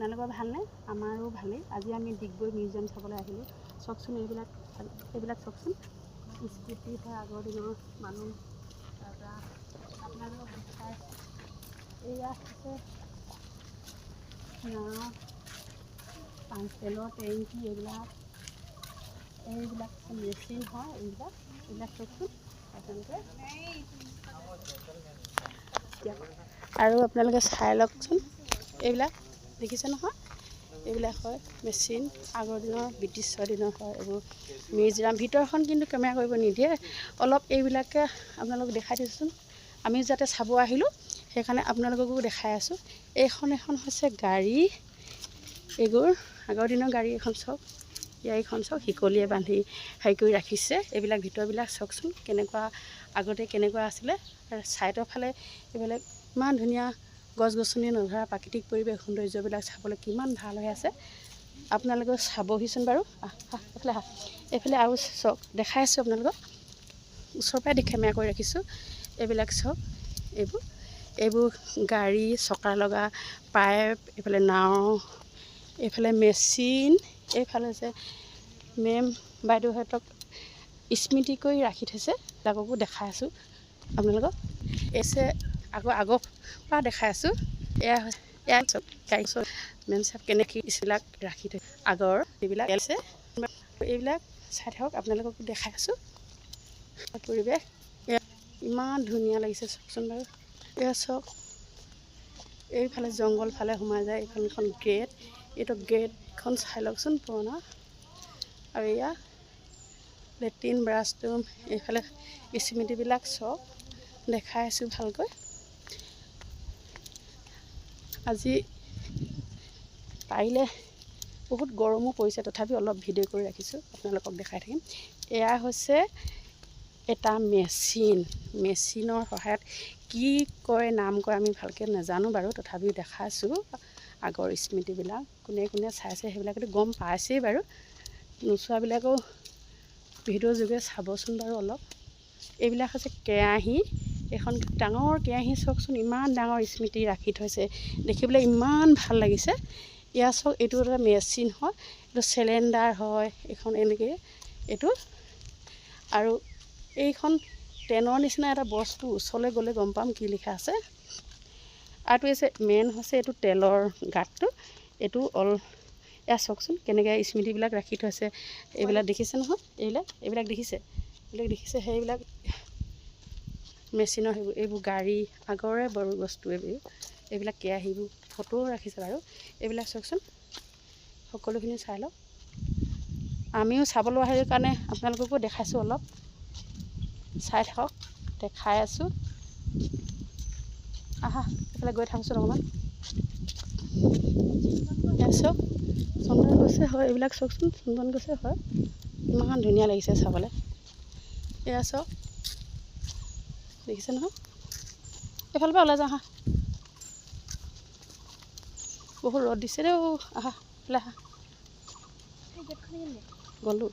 আপোনালোকৰ ভালনে? আমাৰো ভালেই। আজি আমি ডিগবৈ মিউজিয়াম চাবলৈ আহিলোঁ। চাওকচোন এইবিলাক চাওকচোন, স্কুটি হয় আগৰ দিনৰ মানুহ। তাৰপৰা আপোনালোকক দেখাই এয়া হৈছে নাও, তেলৰ টেংকি, এইবিলাক মেচিন হয়। এইবিলাক চাওকচোন আপোনালোকে। আৰু আপোনালোকে চাই লওকচোন, এইবিলাক দেখিছে নহয়, এইবিলাক হয় মেচিন, আগৰ দিনৰ ব্ৰিটিছৰ দিনৰ হয়। এইবোৰ মিউজিয়াম ভিতৰখন কিন্তু কেমেৰা কৰিব নিদিয়ে। অলপ এইবিলাকে আপোনালোকক দেখাই দিছোঁচোন, আমি যাতে চাব আহিলোঁ সেইকাৰণে আপোনালোককো দেখাই আছোঁ। এখন হৈছে গাড়ী, এইবোৰ আগৰ দিনৰ গাড়ী। এখন চাওক, এইখন চাওক, শিকলিয়ে বান্ধি হেৰি কৰি ৰাখিছে। এইবিলাক ভিতৰবিলাক চাওকচোন কেনেকুৱা, আগতে কেনেকুৱা আছিলে। আৰু ছাইডৰ ফালে এইবিলাক ইমান ধুনীয়া গছ গছনি নধৰা প্ৰাকৃতিক পৰিৱেশ সৌন্দৰ্যবিলাক চাবলৈ কিমান ভাল হৈ আছে। আপোনালোকে চাবহিচোন বাৰু। এইফালে আৰু চাওক, দেখাই আছোঁ আপোনালোকক, ওচৰৰ পৰাই কেমেৰা কৰি ৰাখিছোঁ। এইবিলাক চাওক, এইবোৰ গাড়ী চকা লগা পাইপ, এইফালে নাও, এইফালে মেচিন, এইফালে যে মেম বাইদেউহঁতক স্মৃতি কৰি ৰাখি থৈছে, তাকো দেখাই আছোঁ আপোনালোকক। আগৰ পৰা দেখাই আছোঁ। এয়া চব গাড়ী চব মেম চাপ কেনেকৈ স্কুলবিলাক ৰাখি থৈ আগৰ এইবিলাক আছে। এইবিলাক চাই থাকক, আপোনালোককো দেখাই আছোঁ। পৰিৱেশ ইমান ধুনীয়া লাগিছে চাওকচোন বাৰু। এয়া চাওক, এইফালে জংঘল ফালে সোমাই যায়। এইখন গেট, এইটো গেটখন চাই লওকচোন, পুৰণা। আৰু এয়া লেট্ৰিন বাথৰুম, এইফালে স্মৃতিবিলাক চব দেখাই আছোঁ ভালকৈ। আজি পাৰিলে বহুত গৰমো পৰিছে, তথাপি অলপ ভিডিঅ' কৰি ৰাখিছোঁ, আপোনালোকক দেখাই থাকিম। এয়া হৈছে এটা মেচিনৰ সহায়ত কি কয়, নাম কয় আমি ভালকৈ নাজানো বাৰু, তথাপিও দেখাইছোঁ আগৰ স্মৃতিবিলাক। কোনে কোনে চাইছে সেইবিলাকতো গম পাইছেই বাৰু, নোচোৱাবিলাকেও ভিডিঅ'ৰ যোগে চাবচোন বাৰু অলপ। এইবিলাক হৈছে কেৰাহী, এখন ডাঙৰ কেৰাহী চাওকচোন, ইমান ডাঙৰ স্মৃতি ৰাখি থৈছে, দেখিবলৈ ইমান ভাল লাগিছে। এয়া চাওক, এইটো এটা মেচিন হয়, এইটো চিলিণ্ডাৰ হয়। এইখন এনেকৈ এইটো, আৰু এইখন ট্ৰেইনৰ নিচিনা এটা বস্তু, ওচৰলৈ গ'লে গম পাম কি লিখা আছে। আৰু হৈছে এইটো তেলৰ গাঁতটো, এইটো এয়া চাওকচোন কেনেকৈ স্মৃতিবিলাক ৰাখি থৈছে। এইবিলাক দেখিছে নহয়, এইবিলাক দেখিছে, সেইবিলাক মেচিনৰ এইবোৰ গাড়ী আগৰে বাৰু বস্তু। এইবিলাক কেৰাহীবোৰ ফটোও ৰাখিছে বাৰু। এইবিলাক চাওকচোন, সকলোখিনি চাই লওক। আমিও চাবলৈ আহিৰ কাৰণে আপোনালোককো দেখাইছোঁ, অলপ চাই থাকক, দেখাই আছোঁ। এইফালে গৈ থাকোঁচোন অকণমান। চাওক, চন্দন গছে হয়, এইবিলাক চাওকচোন, চন্দন গছে হয়। ইমান ধুনীয়া লাগিছে চাবলৈ। এয়া চাওক, দেখিছে নহয়। এইফালৰ পৰা ওলাই যাওঁ, বহুত ৰ'দ দিছে দেই। এইফালে গ'লোঁ,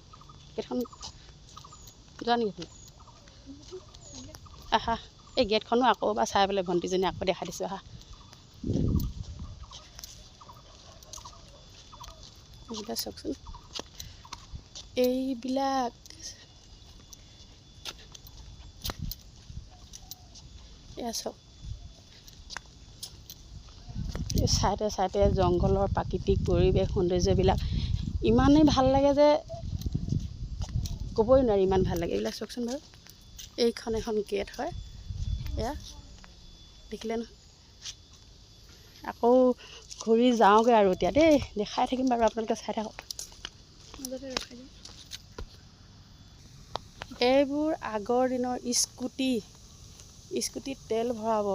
গেটখন যোৱা নেকি এইফালে? এই গেটখনো আকৌ এবাৰ চাই পেলাই ভণ্টিজনী আকৌ দেখাই দিছোঁ। এইবিলাক চাওকচোন, এইবিলাক এয়া চাওক, চাইডে জংঘলৰ প্ৰাকৃতিক পৰিৱেশ সৌন্দৰ্যবিলাক ইমানেই ভাল লাগে যে ক'বই নোৱাৰি, ইমান ভাল লাগে। এইবিলাক চাওকচোন বাৰু। এইখন এখন গেট হয়, এয়া দেখিলে নহয়। আকৌ ঘূৰি যাওঁগৈ আৰু এতিয়া দেই, দেখাই থাকিম বাৰু, আপোনালোকে চাই থাকক। এইবোৰ আগৰ দিনৰ স্কুটিত তেল ভৰাব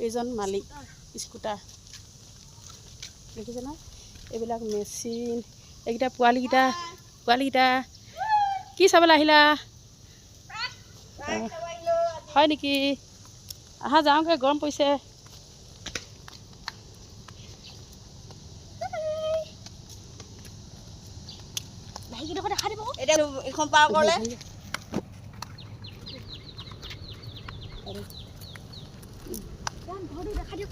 এইজন মালিক, স্কুটাৰ দেখিছে নহয়। এইবিলাক মেচিন, এইকেইটা পোৱালিকেইটা কি চাবলৈ আহিলা? হয় নেকি? যাওঁগৈ, গৰম পৰিছে। দেখা দিব এতিয়া এইখন পাৰ কৰিলে। দেখা দিয়ক।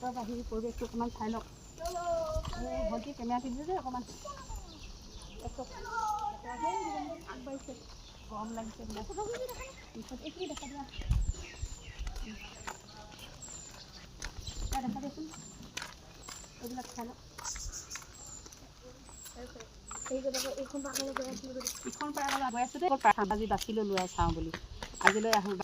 ভিতৰ বাহিৰ পৰিৱেশটো অকণমান চাই লওক। ভণ্টি কেমেৰাটো দিছে যে অকণমান আগবাঢ়িছে, গৰম লাগিছে পিছত এইখিনি দেখা দিয়া দেখা দিয়াচোন, এইবিলাক চাই লওক। ইখন পৰা গৈ আছোঁ দেই, আজি বাছি ল'লোঁ আৰু চাওঁ বুলি। আজিলৈ আহোঁ।